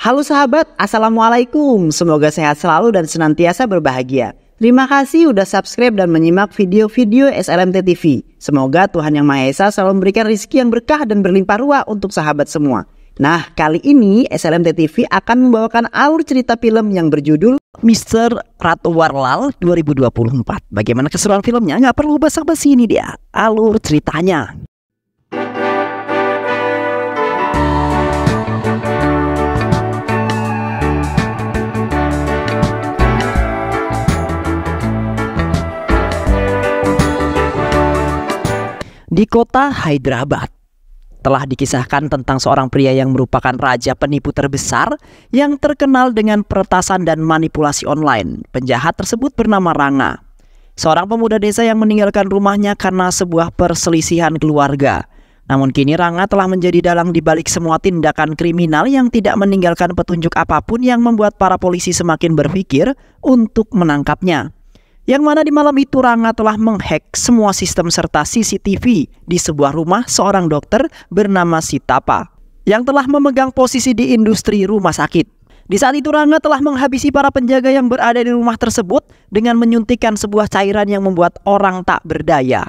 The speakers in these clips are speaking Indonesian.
Halo sahabat, Assalamualaikum. Semoga sehat selalu dan senantiasa berbahagia. Terima kasih udah subscribe dan menyimak video-video SLMT TV. Semoga Tuhan Yang Maha Esa selalu memberikan rezeki yang berkah dan berlimpah ruah untuk sahabat semua. Nah, kali ini SLMT TV akan membawakan alur cerita film yang berjudul Mr. Ratu Warlal 2024. Bagaimana keseruan filmnya? Nggak perlu basa-basi, ini dia alur ceritanya. Di kota Hyderabad, telah dikisahkan tentang seorang pria yang merupakan raja penipu terbesar yang terkenal dengan peretasan dan manipulasi online. Penjahat tersebut bernama Ranga, seorang pemuda desa yang meninggalkan rumahnya karena sebuah perselisihan keluarga. Namun kini Ranga telah menjadi dalang di balik semua tindakan kriminal yang tidak meninggalkan petunjuk apapun yang membuat para polisi semakin berpikir untuk menangkapnya. Yang mana di malam itu Ranga telah menghack semua sistem serta CCTV di sebuah rumah seorang dokter bernama Sitapa yang telah memegang posisi di industri rumah sakit. Di saat itu Ranga telah menghabisi para penjaga yang berada di rumah tersebut dengan menyuntikkan sebuah cairan yang membuat orang tak berdaya.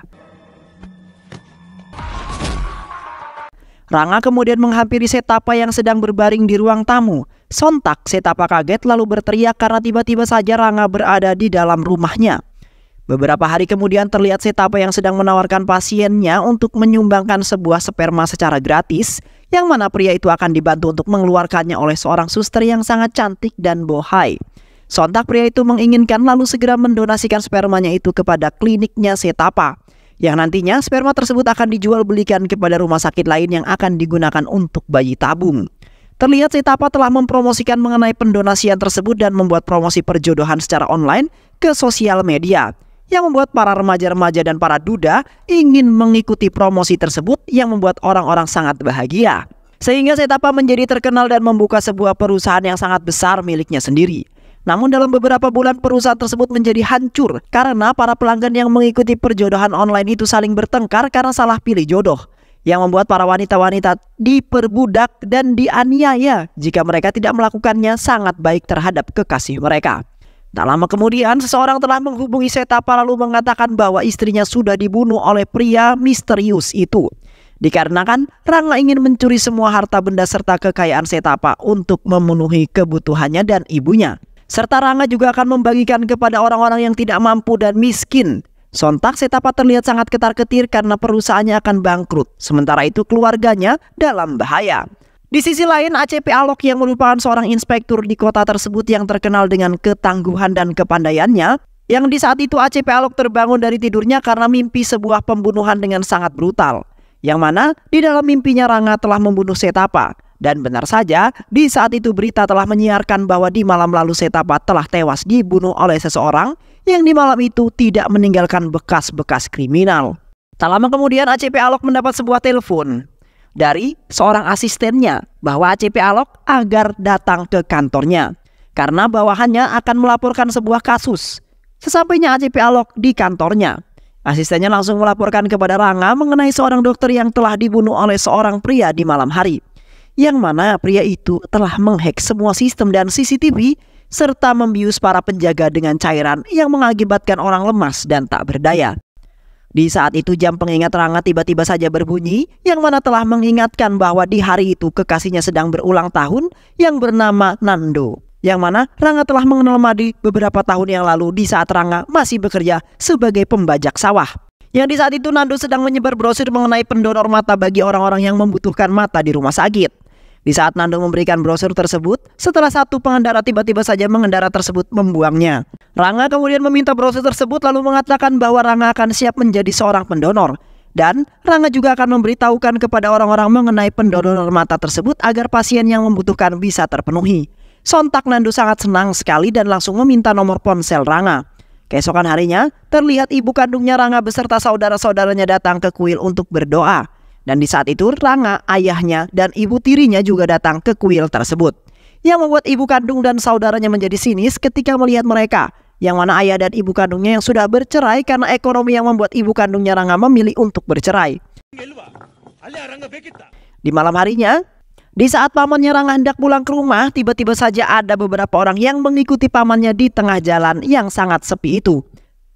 Ranga kemudian menghampiri Setapa yang sedang berbaring di ruang tamu. Sontak Setapa kaget lalu berteriak karena tiba-tiba saja Ranga berada di dalam rumahnya. Beberapa hari kemudian terlihat Setapa yang sedang menawarkan pasiennya untuk menyumbangkan sebuah sperma secara gratis, yang mana pria itu akan dibantu untuk mengeluarkannya oleh seorang suster yang sangat cantik dan bohai. Sontak pria itu menginginkan lalu segera mendonasikan spermanya itu kepada kliniknya Setapa, yang nantinya sperma tersebut akan dijual belikan kepada rumah sakit lain yang akan digunakan untuk bayi tabung. Terlihat Setapa telah mempromosikan mengenai pendonasian tersebut dan membuat promosi perjodohan secara online ke sosial media, yang membuat para remaja-remaja dan para duda ingin mengikuti promosi tersebut yang membuat orang-orang sangat bahagia. Sehingga Setapa menjadi terkenal dan membuka sebuah perusahaan yang sangat besar miliknya sendiri. Namun dalam beberapa bulan perusahaan tersebut menjadi hancur karena para pelanggan yang mengikuti perjodohan online itu saling bertengkar karena salah pilih jodoh, yang membuat para wanita-wanita diperbudak dan dianiaya jika mereka tidak melakukannya sangat baik terhadap kekasih mereka. Tak lama kemudian seseorang telah menghubungi Setapa lalu mengatakan bahwa istrinya sudah dibunuh oleh pria misterius itu. Dikarenakan Ranga ingin mencuri semua harta benda serta kekayaan Setapa untuk memenuhi kebutuhannya dan ibunya. Serta Ranga juga akan membagikan kepada orang-orang yang tidak mampu dan miskin. Sontak Setapa terlihat sangat ketar-ketir karena perusahaannya akan bangkrut. Sementara itu keluarganya dalam bahaya. Di sisi lain ACP Alok yang merupakan seorang inspektur di kota tersebut yang terkenal dengan ketangguhan dan kepandaiannya. Yang di saat itu ACP Alok terbangun dari tidurnya karena mimpi sebuah pembunuhan dengan sangat brutal. Yang mana di dalam mimpinya Ranga telah membunuh Setapa. Dan benar saja, di saat itu berita telah menyiarkan bahwa di malam lalu Setapa telah tewas dibunuh oleh seseorang yang di malam itu tidak meninggalkan bekas-bekas kriminal. Tak lama kemudian ACP Alok mendapat sebuah telepon dari seorang asistennya bahwa ACP Alok agar datang ke kantornya karena bawahannya akan melaporkan sebuah kasus. Sesampainya ACP Alok di kantornya, asistennya langsung melaporkan kepada Ranga mengenai seorang dokter yang telah dibunuh oleh seorang pria di malam hari. Yang mana pria itu telah menghack semua sistem dan CCTV serta membius para penjaga dengan cairan yang mengakibatkan orang lemas dan tak berdaya. Di saat itu jam pengingat Ranga tiba-tiba saja berbunyi, yang mana telah mengingatkan bahwa di hari itu kekasihnya sedang berulang tahun yang bernama Nando. Yang mana Ranga telah mengenal Madi beberapa tahun yang lalu di saat Ranga masih bekerja sebagai pembajak sawah. Yang di saat itu Nando sedang menyebar brosur mengenai pendonor mata bagi orang-orang yang membutuhkan mata di rumah sakit. Di saat Nando memberikan brosur tersebut, setelah satu pengendara tiba-tiba saja mengendara tersebut membuangnya. Ranga kemudian meminta brosur tersebut lalu mengatakan bahwa Ranga akan siap menjadi seorang pendonor. Dan Ranga juga akan memberitahukan kepada orang-orang mengenai pendonor mata tersebut agar pasien yang membutuhkan bisa terpenuhi. Sontak Nando sangat senang sekali dan langsung meminta nomor ponsel Ranga. Keesokan harinya, terlihat ibu kandungnya Ranga beserta saudara-saudaranya datang ke kuil untuk berdoa. Dan di saat itu Ranga, ayahnya, dan ibu tirinya juga datang ke kuil tersebut. Yang membuat ibu kandung dan saudaranya menjadi sinis ketika melihat mereka. Yang mana ayah dan ibu kandungnya yang sudah bercerai karena ekonomi yang membuat ibu kandungnya Ranga memilih untuk bercerai. Di malam harinya, Di saat pamannya Rangga hendak pulang ke rumah, tiba-tiba saja ada beberapa orang yang mengikuti pamannya di tengah jalan yang sangat sepi itu.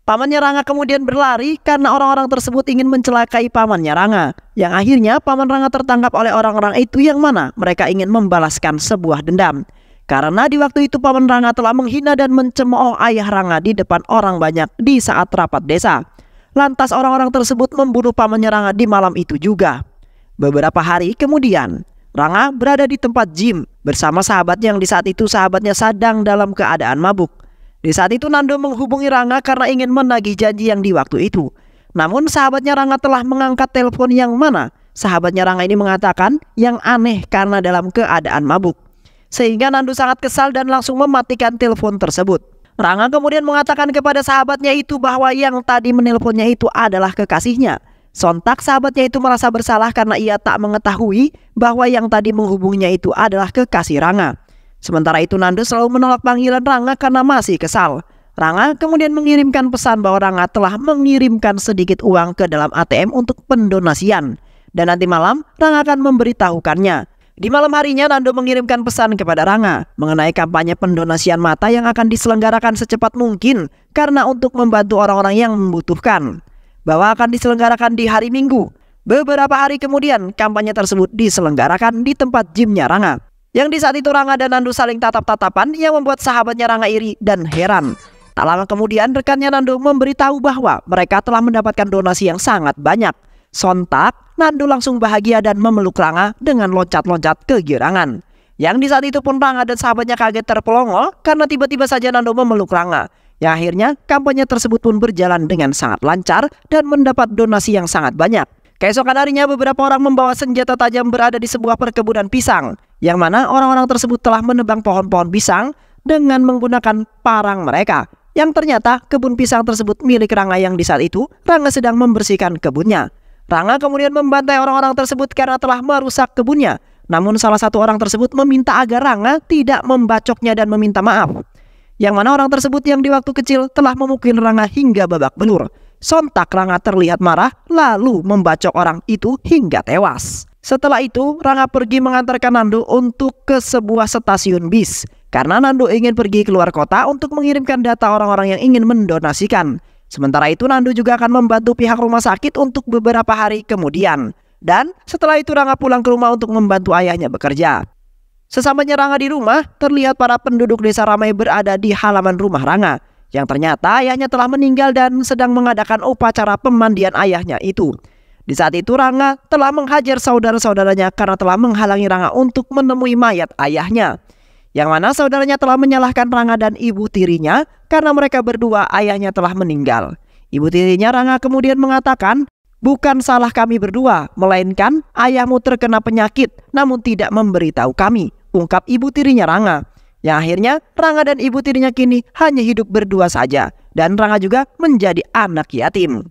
Pamannya Rangga kemudian berlari karena orang-orang tersebut ingin mencelakai pamannya Rangga. Yang akhirnya paman Rangga tertangkap oleh orang-orang itu yang mana mereka ingin membalaskan sebuah dendam. Karena di waktu itu paman Rangga telah menghina dan mencemooh ayah Rangga di depan orang banyak di saat rapat desa. Lantas orang-orang tersebut membunuh pamannya Rangga di malam itu juga. Beberapa hari kemudian, Rangga berada di tempat gym bersama sahabatnya yang di saat itu sahabatnya sedang dalam keadaan mabuk. Di saat itu Nando menghubungi Rangga karena ingin menagih janji yang di waktu itu. Namun sahabatnya Rangga telah mengangkat telepon yang mana sahabatnya Rangga ini mengatakan yang aneh karena dalam keadaan mabuk. Sehingga Nando sangat kesal dan langsung mematikan telepon tersebut. Rangga kemudian mengatakan kepada sahabatnya itu bahwa yang tadi menelponnya itu adalah kekasihnya. Sontak sahabatnya itu merasa bersalah karena ia tak mengetahui bahwa yang tadi menghubunginya itu adalah kekasih Rangga. Sementara itu Nando selalu menolak panggilan Rangga karena masih kesal. Rangga kemudian mengirimkan pesan bahwa Rangga telah mengirimkan sedikit uang ke dalam ATM untuk pendonasian. Dan nanti malam Rangga akan memberitahukannya. Di malam harinya Nando mengirimkan pesan kepada Rangga mengenai kampanye pendonasian mata yang akan diselenggarakan secepat mungkin karena untuk membantu orang-orang yang membutuhkan. Bahwa akan diselenggarakan di hari Minggu. Beberapa hari kemudian kampanye tersebut diselenggarakan di tempat gymnya Rangga. Yang di saat itu Rangga dan Nando saling tatap-tatapan yang membuat sahabatnya Rangga iri dan heran. Tak lama kemudian rekannya Nando memberitahu bahwa mereka telah mendapatkan donasi yang sangat banyak. Sontak Nando langsung bahagia dan memeluk Rangga dengan loncat-loncat kegirangan. Yang di saat itu pun Rangga dan sahabatnya kaget terpelongo karena tiba-tiba saja Nando memeluk Rangga. Yang akhirnya kampanye tersebut pun berjalan dengan sangat lancar dan mendapat donasi yang sangat banyak. Keesokan harinya beberapa orang membawa senjata tajam berada di sebuah perkebunan pisang. Yang mana orang-orang tersebut telah menebang pohon-pohon pisang dengan menggunakan parang mereka. Yang ternyata kebun pisang tersebut milik Rangga yang di saat itu Rangga sedang membersihkan kebunnya. Rangga kemudian membantai orang-orang tersebut karena telah merusak kebunnya. Namun salah satu orang tersebut meminta agar Rangga tidak membacoknya dan meminta maaf. Yang mana orang tersebut yang di waktu kecil telah memukul Rangga hingga babak belur. Sontak Rangga terlihat marah lalu membacok orang itu hingga tewas. Setelah itu Rangga pergi mengantarkan Nando untuk ke sebuah stasiun bis. Karena Nando ingin pergi keluar kota untuk mengirimkan data orang-orang yang ingin mendonasikan. Sementara itu Nando juga akan membantu pihak rumah sakit untuk beberapa hari kemudian. Dan setelah itu Rangga pulang ke rumah untuk membantu ayahnya bekerja. Sesampainya Rangga di rumah, terlihat para penduduk desa ramai berada di halaman rumah Rangga. Yang ternyata ayahnya telah meninggal dan sedang mengadakan upacara pemandian ayahnya itu. Di saat itu Rangga telah menghajar saudara-saudaranya karena telah menghalangi Rangga untuk menemui mayat ayahnya. Yang mana saudaranya telah menyalahkan Rangga dan ibu tirinya karena mereka berdua ayahnya telah meninggal. Ibu tirinya Rangga kemudian mengatakan, "Bukan salah kami berdua, melainkan ayahmu terkena penyakit namun tidak memberitahu kami," ungkap ibu tirinya Rangga. Yang akhirnya Rangga dan ibu tirinya kini hanya hidup berdua saja dan Rangga juga menjadi anak yatim.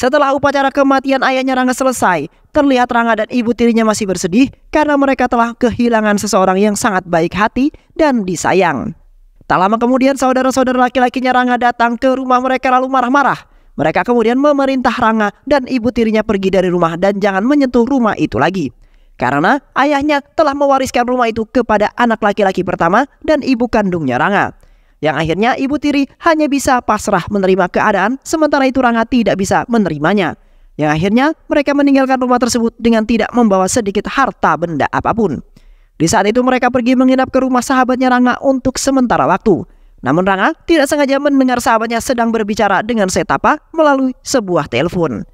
Setelah upacara kematian ayahnya Rangga selesai, terlihat Rangga dan ibu tirinya masih bersedih karena mereka telah kehilangan seseorang yang sangat baik hati dan disayang. Tak lama kemudian saudara-saudara laki-lakinya Rangga datang ke rumah mereka lalu marah-marah. Mereka kemudian memerintah Rangga dan ibu tirinya pergi dari rumah dan jangan menyentuh rumah itu lagi. Karena ayahnya telah mewariskan rumah itu kepada anak laki-laki pertama dan ibu kandungnya Rangga. Yang akhirnya ibu tiri hanya bisa pasrah menerima keadaan, sementara itu Rangga tidak bisa menerimanya. Yang akhirnya mereka meninggalkan rumah tersebut dengan tidak membawa sedikit harta benda apapun. Di saat itu mereka pergi menginap ke rumah sahabatnya Rangga untuk sementara waktu. Namun Rangga tidak sengaja mendengar sahabatnya sedang berbicara dengan Setapa melalui sebuah telepon.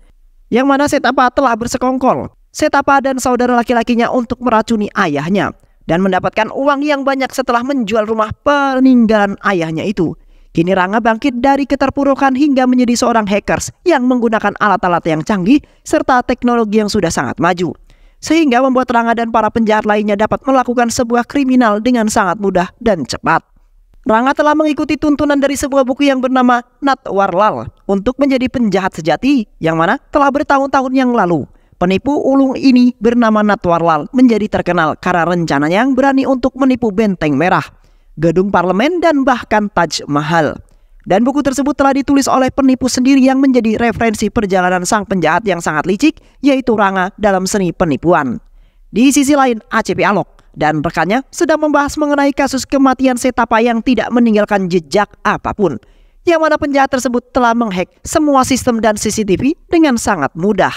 Yang mana Setapa telah bersekongkol. Setapa dan saudara laki-lakinya untuk meracuni ayahnya dan mendapatkan uang yang banyak setelah menjual rumah peninggalan ayahnya itu. Kini Rangga bangkit dari keterpurukan hingga menjadi seorang hackers yang menggunakan alat-alat yang canggih serta teknologi yang sudah sangat maju. Sehingga membuat Rangga dan para penjahat lainnya dapat melakukan sebuah kriminal dengan sangat mudah dan cepat. Rangga telah mengikuti tuntunan dari sebuah buku yang bernama Natwarlal untuk menjadi penjahat sejati yang mana telah bertahun-tahun yang lalu. Penipu ulung ini bernama Natwarlal menjadi terkenal karena rencananya yang berani untuk menipu Benteng Merah, gedung parlemen dan bahkan Taj Mahal. Dan buku tersebut telah ditulis oleh penipu sendiri yang menjadi referensi perjalanan sang penjahat yang sangat licik, yaitu Rangga dalam seni penipuan. Di sisi lain, ACP Alok dan rekannya sedang membahas mengenai kasus kematian Setapa yang tidak meninggalkan jejak apapun, yang mana penjahat tersebut telah menghack semua sistem dan CCTV dengan sangat mudah.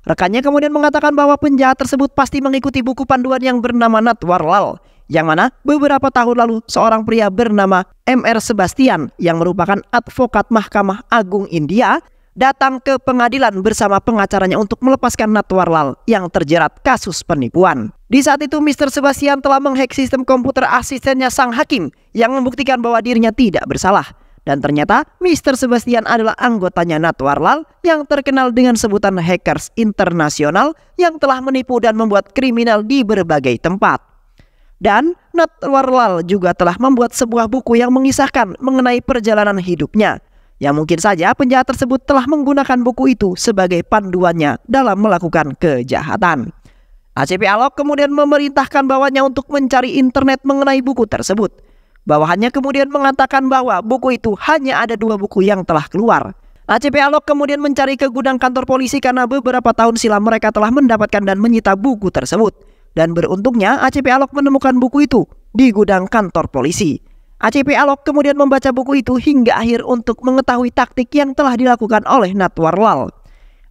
Rekannya kemudian mengatakan bahwa penjahat tersebut pasti mengikuti buku panduan yang bernama Natwarlal, yang mana beberapa tahun lalu seorang pria bernama M.R. Sebastian yang merupakan advokat Mahkamah Agung India datang ke pengadilan bersama pengacaranya untuk melepaskan Natwarlal yang terjerat kasus penipuan. Di saat itu Mr. Sebastian telah menghack sistem komputer asistennya sang hakim yang membuktikan bahwa dirinya tidak bersalah. Dan ternyata Mr. Sebastian adalah anggotanya Natwarlal yang terkenal dengan sebutan hackers internasional yang telah menipu dan membuat kriminal di berbagai tempat. Dan Natwarlal juga telah membuat sebuah buku yang mengisahkan mengenai perjalanan hidupnya. Ya mungkin saja penjahat tersebut telah menggunakan buku itu sebagai panduannya dalam melakukan kejahatan. ACP Alok kemudian memerintahkan bawahannya untuk mencari internet mengenai buku tersebut. Bawahannya kemudian mengatakan bahwa buku itu hanya ada 2 buku yang telah keluar. ACP Alok kemudian mencari ke gudang kantor polisi karena beberapa tahun silam mereka telah mendapatkan dan menyita buku tersebut. Dan beruntungnya ACP Alok menemukan buku itu di gudang kantor polisi. ACP Alok kemudian membaca buku itu hingga akhir untuk mengetahui taktik yang telah dilakukan oleh Natwarlal.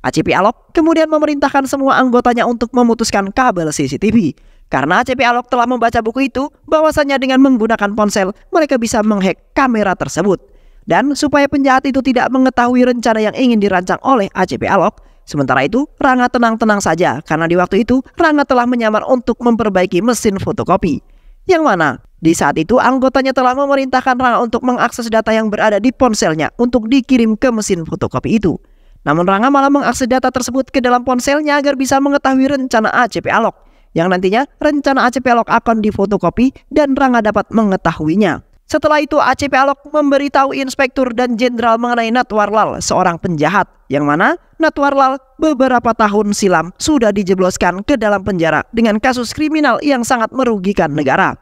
ACP Alok kemudian memerintahkan semua anggotanya untuk memutuskan kabel CCTV. Karena ACP Alok telah membaca buku itu, bahwasannya dengan menggunakan ponsel, mereka bisa menghack kamera tersebut. Dan supaya penjahat itu tidak mengetahui rencana yang ingin dirancang oleh ACP Alok, sementara itu Rangga tenang-tenang saja karena di waktu itu Rangga telah menyamar untuk memperbaiki mesin fotokopi. Yang mana di saat itu anggotanya telah memerintahkan Rangga untuk mengakses data yang berada di ponselnya untuk dikirim ke mesin fotokopi itu. Namun Rangga malah mengakses data tersebut ke dalam ponselnya agar bisa mengetahui rencana ACP Alok, yang nantinya rencana ACP Alok akan difotokopi dan Rangga dapat mengetahuinya. Setelah itu ACP Alok memberitahu inspektur dan jenderal mengenai Natwarlal, seorang penjahat, yang mana Natwarlal beberapa tahun silam sudah dijebloskan ke dalam penjara dengan kasus kriminal yang sangat merugikan negara.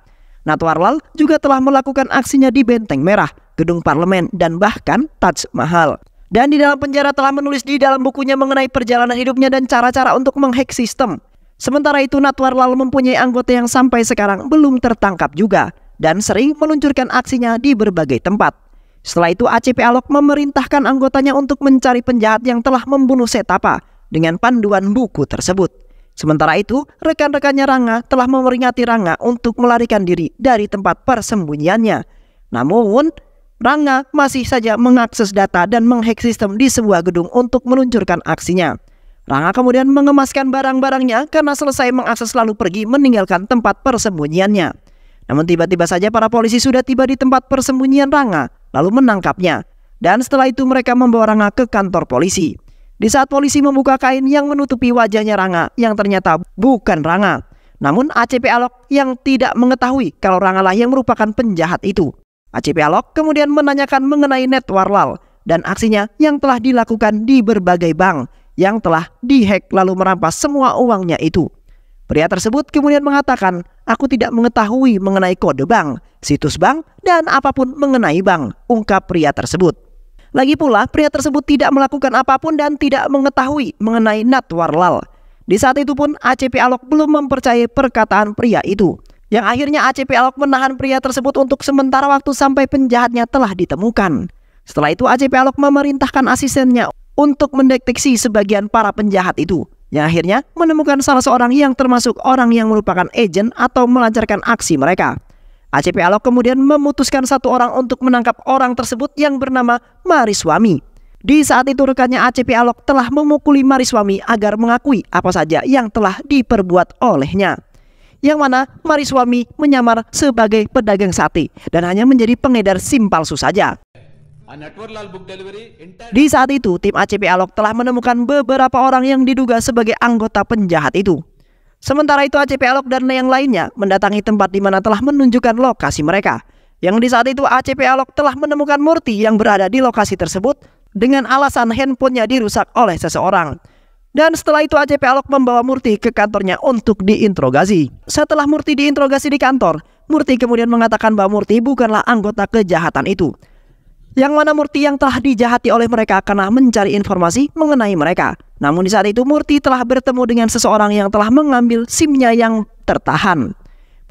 Natwarlal juga telah melakukan aksinya di Benteng Merah, Gedung Parlemen, dan bahkan Taj Mahal. Dan di dalam penjara telah menulis di dalam bukunya mengenai perjalanan hidupnya dan cara-cara untuk menghack sistem. Sementara itu Natwarlal mempunyai anggota yang sampai sekarang belum tertangkap juga dan sering meluncurkan aksinya di berbagai tempat. Setelah itu ACP Alok memerintahkan anggotanya untuk mencari penjahat yang telah membunuh Setapa dengan panduan buku tersebut. Sementara itu rekan-rekannya Rangga telah memperingati Rangga untuk melarikan diri dari tempat persembunyiannya. Namun Rangga masih saja mengakses data dan menghack sistem di sebuah gedung untuk meluncurkan aksinya. Rangga kemudian mengemaskan barang-barangnya karena selesai mengakses lalu pergi meninggalkan tempat persembunyiannya. Namun tiba-tiba saja para polisi sudah tiba di tempat persembunyian Rangga lalu menangkapnya. Dan setelah itu mereka membawa Rangga ke kantor polisi. Di saat polisi membuka kain yang menutupi wajahnya Rangga yang ternyata bukan Rangga, namun ACP Alok yang tidak mengetahui kalau Rangga lah yang merupakan penjahat itu. ACP Alok kemudian menanyakan mengenai Natwarlal dan aksinya yang telah dilakukan di berbagai bank yang telah dihack lalu merampas semua uangnya itu. Pria tersebut kemudian mengatakan, "Aku tidak mengetahui mengenai kode bank, situs bank, dan apapun mengenai bank," ungkap pria tersebut. Lagi pula, pria tersebut tidak melakukan apapun dan tidak mengetahui mengenai Natwarlal. Di saat itu pun ACP Alok belum mempercayai perkataan pria itu. Yang akhirnya ACP Alok menahan pria tersebut untuk sementara waktu sampai penjahatnya telah ditemukan. Setelah itu ACP Alok memerintahkan asistennya untuk mendeteksi sebagian para penjahat itu. Yang akhirnya menemukan salah seorang yang termasuk orang yang merupakan agen atau melancarkan aksi mereka. ACP Alok kemudian memutuskan satu orang untuk menangkap orang tersebut yang bernama Mariswami. Di saat itu rekannya ACP Alok telah memukuli Mariswami agar mengakui apa saja yang telah diperbuat olehnya. Yang mana Mariswami menyamar sebagai pedagang sate dan hanya menjadi pengedar SIM palsu saja. Di saat itu tim ACP Alok telah menemukan beberapa orang yang diduga sebagai anggota penjahat itu. Sementara itu ACP Alok dan yang lainnya mendatangi tempat di mana telah menunjukkan lokasi mereka. Yang di saat itu ACP Alok telah menemukan Murti yang berada di lokasi tersebut dengan alasan handphonenya dirusak oleh seseorang. Dan setelah itu ACP Alok membawa Murti ke kantornya untuk diinterogasi. Setelah Murti diinterogasi di kantor, Murti kemudian mengatakan bahwa Murti bukanlah anggota kejahatan itu. yang mana Murti yang telah dijahati oleh mereka karena mencari informasi mengenai mereka. Namun di saat itu Murti telah bertemu dengan seseorang yang telah mengambil SIM-nya yang tertahan.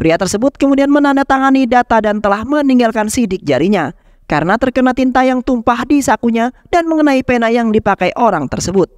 Pria tersebut kemudian menandatangani data dan telah meninggalkan sidik jarinya karena terkena tinta yang tumpah di sakunya dan mengenai pena yang dipakai orang tersebut.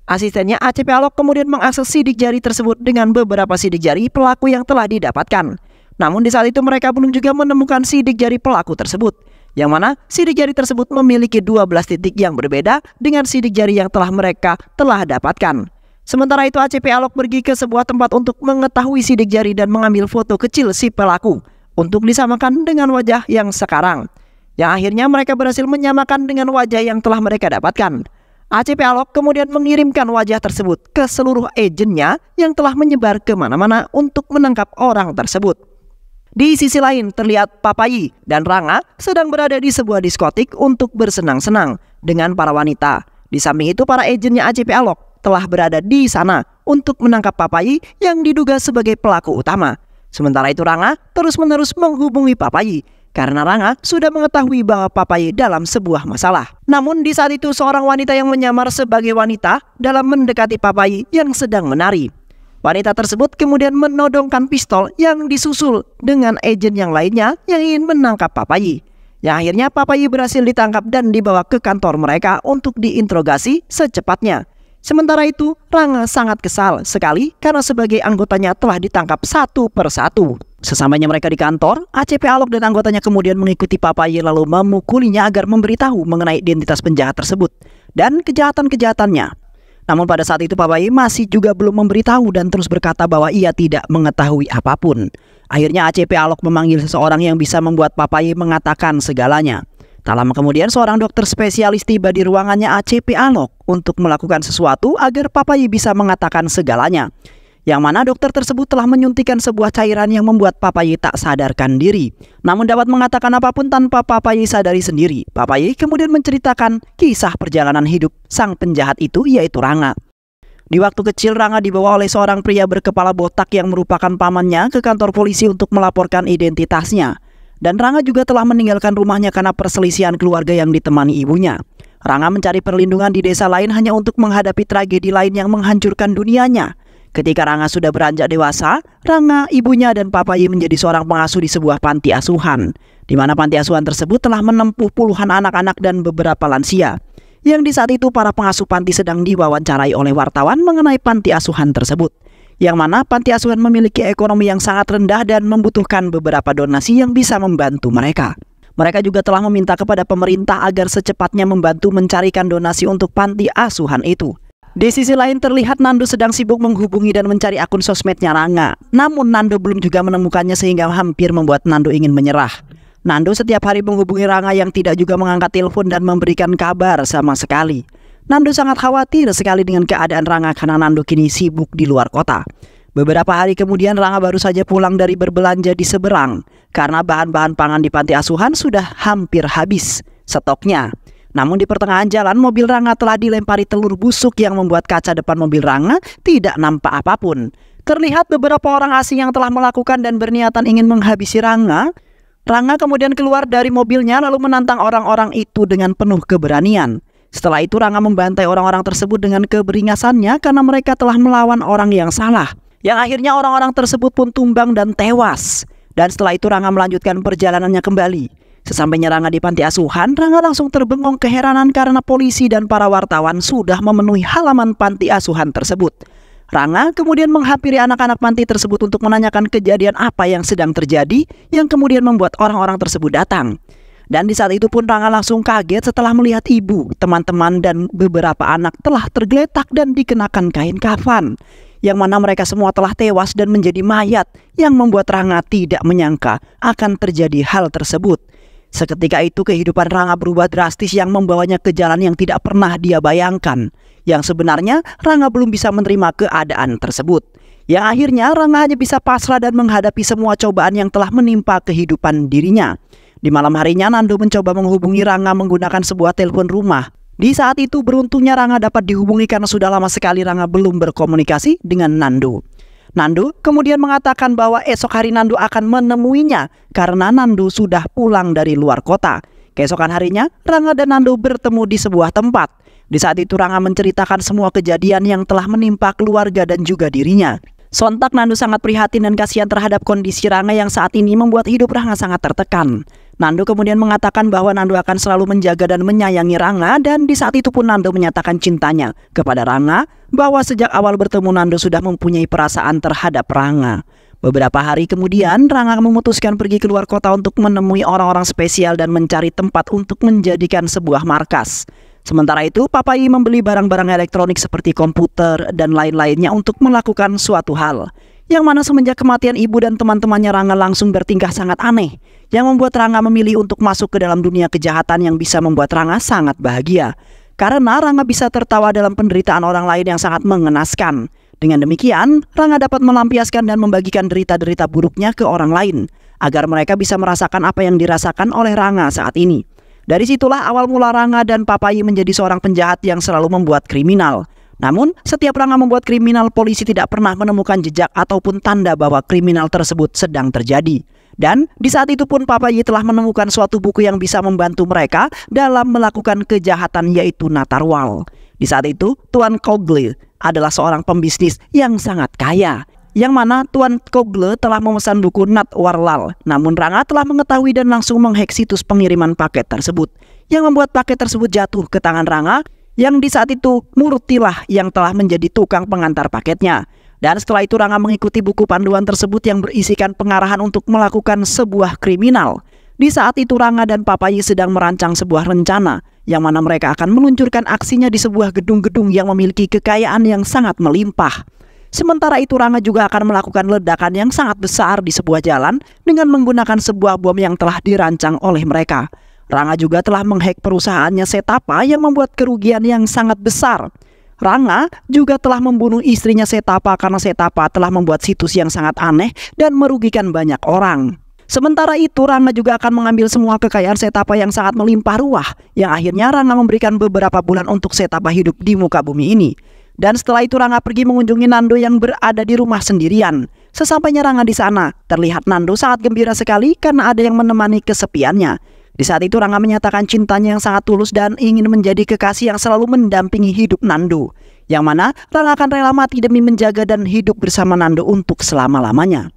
Asistennya ACP Alok kemudian mengakses sidik jari tersebut dengan beberapa sidik jari pelaku yang telah didapatkan. Namun di saat itu mereka belum juga menemukan sidik jari pelaku tersebut, yang mana sidik jari tersebut memiliki 12 titik yang berbeda dengan sidik jari yang mereka telah dapatkan. Sementara itu ACP Alok pergi ke sebuah tempat untuk mengetahui sidik jari dan mengambil foto kecil si pelaku untuk disamakan dengan wajah yang sekarang. Yang akhirnya mereka berhasil menyamakan dengan wajah yang telah mereka dapatkan. ACP Alok kemudian mengirimkan wajah tersebut ke seluruh agennya yang telah menyebar kemana-mana untuk menangkap orang tersebut. Di sisi lain terlihat Papayi dan Ranga sedang berada di sebuah diskotik untuk bersenang-senang dengan para wanita. Di samping itu para agennya ACP Alok telah berada di sana untuk menangkap Papayi yang diduga sebagai pelaku utama. Sementara itu Ranga terus-menerus menghubungi Papayi karena Ranga sudah mengetahui bahwa Papayi dalam sebuah masalah. Namun di saat itu seorang wanita yang menyamar sebagai wanita dalam mendekati Papayi yang sedang menari. Wanita tersebut kemudian menodongkan pistol yang disusul dengan agen yang lainnya yang ingin menangkap Papayi. Yang akhirnya Papayi berhasil ditangkap dan dibawa ke kantor mereka untuk diinterogasi secepatnya. Sementara itu, Ranga sangat kesal sekali karena sebagai anggotanya telah ditangkap satu persatu. Sesamanya mereka di kantor, ACP Alok dan anggotanya kemudian mengikuti Papayi lalu memukulinya agar memberitahu mengenai identitas penjahat tersebut dan kejahatan-kejahatannya. Namun pada saat itu Papayi masih juga belum memberitahu dan terus berkata bahwa ia tidak mengetahui apapun. Akhirnya ACP Alok memanggil seseorang yang bisa membuat Papayi mengatakan segalanya. Tak lama kemudian seorang dokter spesialis tiba di ruangannya ACP Alok untuk melakukan sesuatu agar Papayi bisa mengatakan segalanya. Yang mana dokter tersebut telah menyuntikkan sebuah cairan yang membuat Papayi tak sadarkan diri. Namun dapat mengatakan apapun tanpa Papayi sadari sendiri. Papayi kemudian menceritakan kisah perjalanan hidup sang penjahat itu, yaitu Ranga. Di waktu kecil Ranga dibawa oleh seorang pria berkepala botak yang merupakan pamannya ke kantor polisi untuk melaporkan identitasnya. Dan Ranga juga telah meninggalkan rumahnya karena perselisihan keluarga yang ditemani ibunya. Ranga mencari perlindungan di desa lain hanya untuk menghadapi tragedi lain yang menghancurkan dunianya. Ketika Ranga sudah beranjak dewasa, Ranga, ibunya dan Papayi menjadi seorang pengasuh di sebuah panti asuhan, di mana panti asuhan tersebut telah menempuh puluhan anak-anak dan beberapa lansia. Yang di saat itu para pengasuh panti sedang diwawancarai oleh wartawan mengenai panti asuhan tersebut. Yang mana panti asuhan memiliki ekonomi yang sangat rendah dan membutuhkan beberapa donasi yang bisa membantu mereka. Mereka juga telah meminta kepada pemerintah agar secepatnya membantu mencarikan donasi untuk panti asuhan itu. Di sisi lain terlihat Nando sedang sibuk menghubungi dan mencari akun sosmednya Ranga. Namun Nando belum juga menemukannya sehingga hampir membuat Nando ingin menyerah. Nando setiap hari menghubungi Ranga yang tidak juga mengangkat telepon dan memberikan kabar sama sekali. Nando sangat khawatir sekali dengan keadaan Ranga karena Nando kini sibuk di luar kota. Beberapa hari kemudian Ranga baru saja pulang dari berbelanja di seberang karena bahan-bahan pangan di panti asuhan sudah hampir habis stoknya. Namun di pertengahan jalan mobil Ranga telah dilempari telur busuk yang membuat kaca depan mobil Ranga tidak nampak apapun. Terlihat beberapa orang asing yang telah melakukan dan berniatan ingin menghabisi Ranga. Ranga kemudian keluar dari mobilnya lalu menantang orang-orang itu dengan penuh keberanian. Setelah itu Ranga membantai orang-orang tersebut dengan keberingasannya karena mereka telah melawan orang yang salah. Yang akhirnya orang-orang tersebut pun tumbang dan tewas. Dan setelah itu Ranga melanjutkan perjalanannya kembali. Sesampainya Ranga di panti asuhan, Ranga langsung terbengong keheranan karena polisi dan para wartawan sudah memenuhi halaman panti asuhan tersebut. Ranga kemudian menghampiri anak-anak panti tersebut untuk menanyakan kejadian apa yang sedang terjadi yang kemudian membuat orang-orang tersebut datang. Dan di saat itu pun Ranga langsung kaget setelah melihat ibu, teman-teman dan beberapa anak telah tergeletak dan dikenakan kain kafan. Yang mana mereka semua telah tewas dan menjadi mayat yang membuat Ranga tidak menyangka akan terjadi hal tersebut. Seketika itu kehidupan Ranga berubah drastis yang membawanya ke jalan yang tidak pernah dia bayangkan. Yang sebenarnya Ranga belum bisa menerima keadaan tersebut. Yang akhirnya Ranga hanya bisa pasrah dan menghadapi semua cobaan yang telah menimpa kehidupan dirinya. Di malam harinya Nando mencoba menghubungi Ranga menggunakan sebuah telepon rumah. Di saat itu beruntungnya Ranga dapat dihubungi karena sudah lama sekali Ranga belum berkomunikasi dengan Nando. Nando kemudian mengatakan bahwa esok hari Nando akan menemuinya karena Nando sudah pulang dari luar kota. Keesokan harinya, Rangga dan Nando bertemu di sebuah tempat. Di saat itu Rangga menceritakan semua kejadian yang telah menimpa keluarga dan juga dirinya. Sontak Nando sangat prihatin dan kasihan terhadap kondisi Rangga yang saat ini membuat hidup Rangga sangat tertekan. Nando kemudian mengatakan bahwa Nando akan selalu menjaga dan menyayangi Rangga, dan di saat itu pun Nando menyatakan cintanya kepada Rangga, bahwa sejak awal bertemu Nando sudah mempunyai perasaan terhadap Rangga. Beberapa hari kemudian Rangga memutuskan pergi keluar kota untuk menemui orang-orang spesial dan mencari tempat untuk menjadikan sebuah markas. Sementara itu, Papayi membeli barang-barang elektronik seperti komputer dan lain-lainnya untuk melakukan suatu hal. Yang mana semenjak kematian ibu dan teman-temannya Rangga langsung bertingkah sangat aneh. Yang membuat Rangga memilih untuk masuk ke dalam dunia kejahatan yang bisa membuat Rangga sangat bahagia. Karena Rangga bisa tertawa dalam penderitaan orang lain yang sangat mengenaskan. Dengan demikian, Rangga dapat melampiaskan dan membagikan derita-derita buruknya ke orang lain. Agar mereka bisa merasakan apa yang dirasakan oleh Rangga saat ini. Dari situlah awal mula Rangga dan Papayi menjadi seorang penjahat yang selalu membuat kriminal. Namun, setiap Rangga membuat kriminal, polisi tidak pernah menemukan jejak ataupun tanda bahwa kriminal tersebut sedang terjadi. Dan di saat itu pun Papayi telah menemukan suatu buku yang bisa membantu mereka dalam melakukan kejahatan, yaitu Natarwal. Di saat itu, Tuan Kogle adalah seorang pembisnis yang sangat kaya. Yang mana Tuan Kogle telah memesan buku Natwarlal. Namun Rangga telah mengetahui dan langsung menghack situs pengiriman paket tersebut, yang membuat paket tersebut jatuh ke tangan Rangga, yang di saat itu Murtilah yang telah menjadi tukang pengantar paketnya. Dan setelah itu Rangga mengikuti buku panduan tersebut yang berisikan pengarahan untuk melakukan sebuah kriminal. Di saat itu Rangga dan Papayi sedang merancang sebuah rencana, yang mana mereka akan meluncurkan aksinya di sebuah gedung-gedung yang memiliki kekayaan yang sangat melimpah. Sementara itu Rangga juga akan melakukan ledakan yang sangat besar di sebuah jalan dengan menggunakan sebuah bom yang telah dirancang oleh mereka. Rangga juga telah menghack perusahaannya Setapa yang membuat kerugian yang sangat besar. Rangga juga telah membunuh istrinya Setapa karena Setapa telah membuat situs yang sangat aneh dan merugikan banyak orang. Sementara itu Rangga juga akan mengambil semua kekayaan Setapa yang sangat melimpah ruah, yang akhirnya Rangga memberikan beberapa bulan untuk Setapa hidup di muka bumi ini. Dan setelah itu Rangga pergi mengunjungi Nando yang berada di rumah sendirian. Sesampainya Rangga di sana, terlihat Nando sangat gembira sekali karena ada yang menemani kesepiannya. Di saat itu Rangga menyatakan cintanya yang sangat tulus dan ingin menjadi kekasih yang selalu mendampingi hidup Nando. Yang mana Rangga akan rela mati demi menjaga dan hidup bersama Nando untuk selama-lamanya.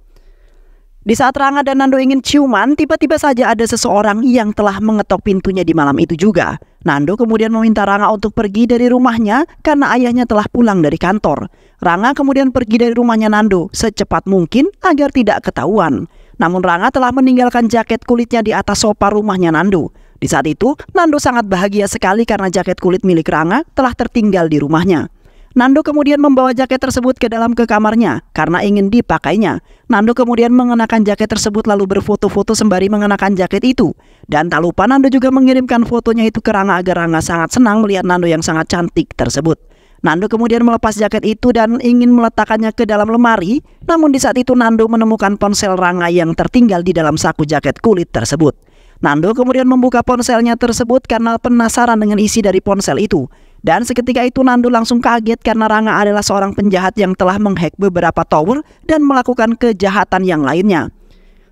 Di saat Rangga dan Nando ingin ciuman, tiba-tiba saja ada seseorang yang telah mengetok pintunya di malam itu juga. Nando kemudian meminta Rangga untuk pergi dari rumahnya karena ayahnya telah pulang dari kantor. Rangga kemudian pergi dari rumahnya Nando secepat mungkin agar tidak ketahuan. Namun Rangga telah meninggalkan jaket kulitnya di atas sofa rumahnya Nando. Di saat itu, Nando sangat bahagia sekali karena jaket kulit milik Rangga telah tertinggal di rumahnya. Nando kemudian membawa jaket tersebut ke dalam kamarnya karena ingin dipakainya. Nando kemudian mengenakan jaket tersebut lalu berfoto-foto sembari mengenakan jaket itu. Dan tak lupa Nando juga mengirimkan fotonya itu ke Rangga agar Rangga sangat senang melihat Nando yang sangat cantik tersebut. Nando kemudian melepas jaket itu dan ingin meletakkannya ke dalam lemari. Namun di saat itu Nando menemukan ponsel Rangga yang tertinggal di dalam saku jaket kulit tersebut. Nando kemudian membuka ponselnya tersebut karena penasaran dengan isi dari ponsel itu. Dan seketika itu Nando langsung kaget karena Rangga adalah seorang penjahat yang telah menghack beberapa tower dan melakukan kejahatan yang lainnya.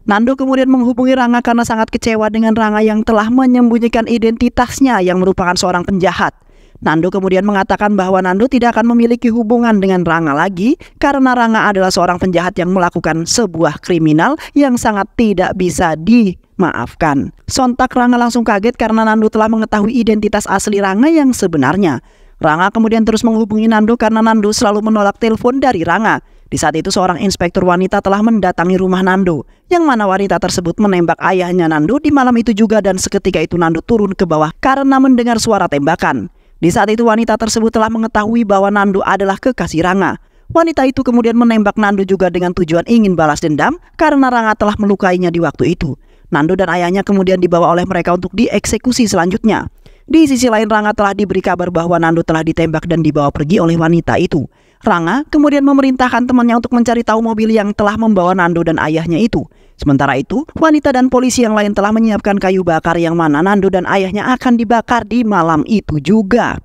Nando kemudian menghubungi Rangga karena sangat kecewa dengan Rangga yang telah menyembunyikan identitasnya yang merupakan seorang penjahat. Nando kemudian mengatakan bahwa Nando tidak akan memiliki hubungan dengan Rangga lagi karena Rangga adalah seorang penjahat yang melakukan sebuah kriminal yang sangat tidak bisa dimaafkan. Sontak Rangga langsung kaget karena Nando telah mengetahui identitas asli Rangga yang sebenarnya. Rangga kemudian terus menghubungi Nando karena Nando selalu menolak telepon dari Rangga. Di saat itu seorang inspektur wanita telah mendatangi rumah Nando, yang mana wanita tersebut menembak ayahnya Nando di malam itu juga, dan seketika itu Nando turun ke bawah karena mendengar suara tembakan. Di saat itu wanita tersebut telah mengetahui bahwa Nando adalah kekasih Rangga. Wanita itu kemudian menembak Nando juga dengan tujuan ingin balas dendam karena Rangga telah melukainya di waktu itu. Nando dan ayahnya kemudian dibawa oleh mereka untuk dieksekusi selanjutnya. Di sisi lain Rangga telah diberi kabar bahwa Nando telah ditembak dan dibawa pergi oleh wanita itu. Rangga kemudian memerintahkan temannya untuk mencari tahu mobil yang telah membawa Nando dan ayahnya itu. Sementara itu, wanita dan polisi yang lain telah menyiapkan kayu bakar yang mana Nando dan ayahnya akan dibakar di malam itu juga.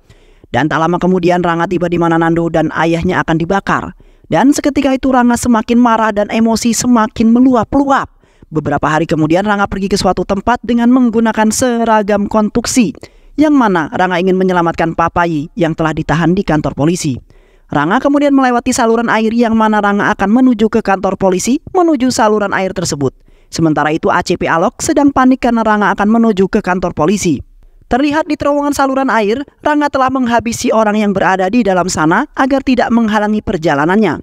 Dan tak lama kemudian Rangga tiba di mana Nando dan ayahnya akan dibakar. Dan seketika itu Rangga semakin marah dan emosi semakin meluap-luap. Beberapa hari kemudian Rangga pergi ke suatu tempat dengan menggunakan seragam konstruksi, yang mana Rangga ingin menyelamatkan Papayhi yang telah ditahan di kantor polisi. Rangga kemudian melewati saluran air yang mana Rangga akan menuju ke kantor polisi menuju saluran air tersebut. Sementara itu ACP Alok sedang panik karena Rangga akan menuju ke kantor polisi. Terlihat di terowongan saluran air, Rangga telah menghabisi orang yang berada di dalam sana agar tidak menghalangi perjalanannya.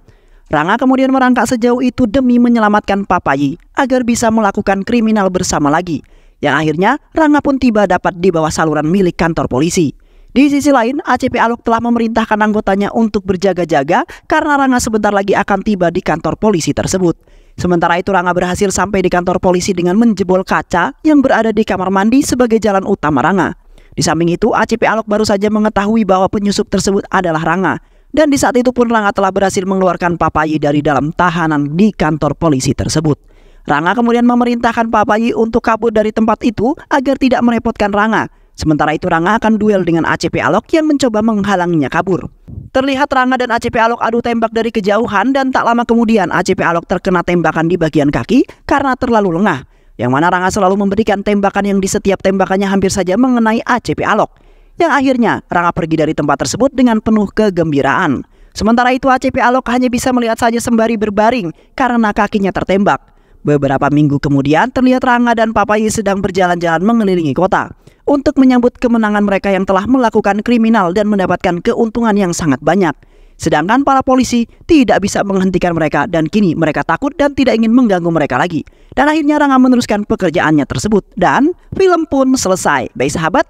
Rangga kemudian merangkak sejauh itu demi menyelamatkan Papayhi agar bisa melakukan kriminal bersama lagi. Yang akhirnya Rangga pun tiba dapat di bawah saluran milik kantor polisi. Di sisi lain, ACP Alok telah memerintahkan anggotanya untuk berjaga-jaga karena Rangga sebentar lagi akan tiba di kantor polisi tersebut. Sementara itu Rangga berhasil sampai di kantor polisi dengan menjebol kaca yang berada di kamar mandi sebagai jalan utama Rangga. Di samping itu, ACP Alok baru saja mengetahui bahwa penyusup tersebut adalah Rangga. Dan di saat itu pun Rangga telah berhasil mengeluarkan Papayhi dari dalam tahanan di kantor polisi tersebut. Rangga kemudian memerintahkan Papayhi untuk kabur dari tempat itu agar tidak merepotkan Rangga. Sementara itu Rangga akan duel dengan ACP Alok yang mencoba menghalanginya kabur. Terlihat Rangga dan ACP Alok adu tembak dari kejauhan dan tak lama kemudian ACP Alok terkena tembakan di bagian kaki karena terlalu lengah. Yang mana Rangga selalu memberikan tembakan yang di setiap tembakannya hampir saja mengenai ACP Alok. Yang akhirnya Rangga pergi dari tempat tersebut dengan penuh kegembiraan. Sementara itu ACP Alok hanya bisa melihat saja sembari berbaring karena kakinya tertembak. Beberapa minggu kemudian terlihat Rangga dan Papayhi sedang berjalan-jalan mengelilingi kota untuk menyambut kemenangan mereka yang telah melakukan kriminal dan mendapatkan keuntungan yang sangat banyak. Sedangkan para polisi tidak bisa menghentikan mereka dan kini mereka takut dan tidak ingin mengganggu mereka lagi. Dan akhirnya Rangga meneruskan pekerjaannya tersebut dan film pun selesai. Baik sahabat,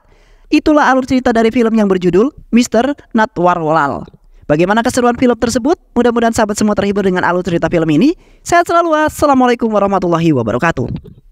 itulah alur cerita dari film yang berjudul Mr. Natwarwala. Bagaimana keseruan film tersebut? Mudah-mudahan sahabat semua terhibur dengan alur cerita film ini. Sehat selalu. Assalamualaikum warahmatullahi wabarakatuh.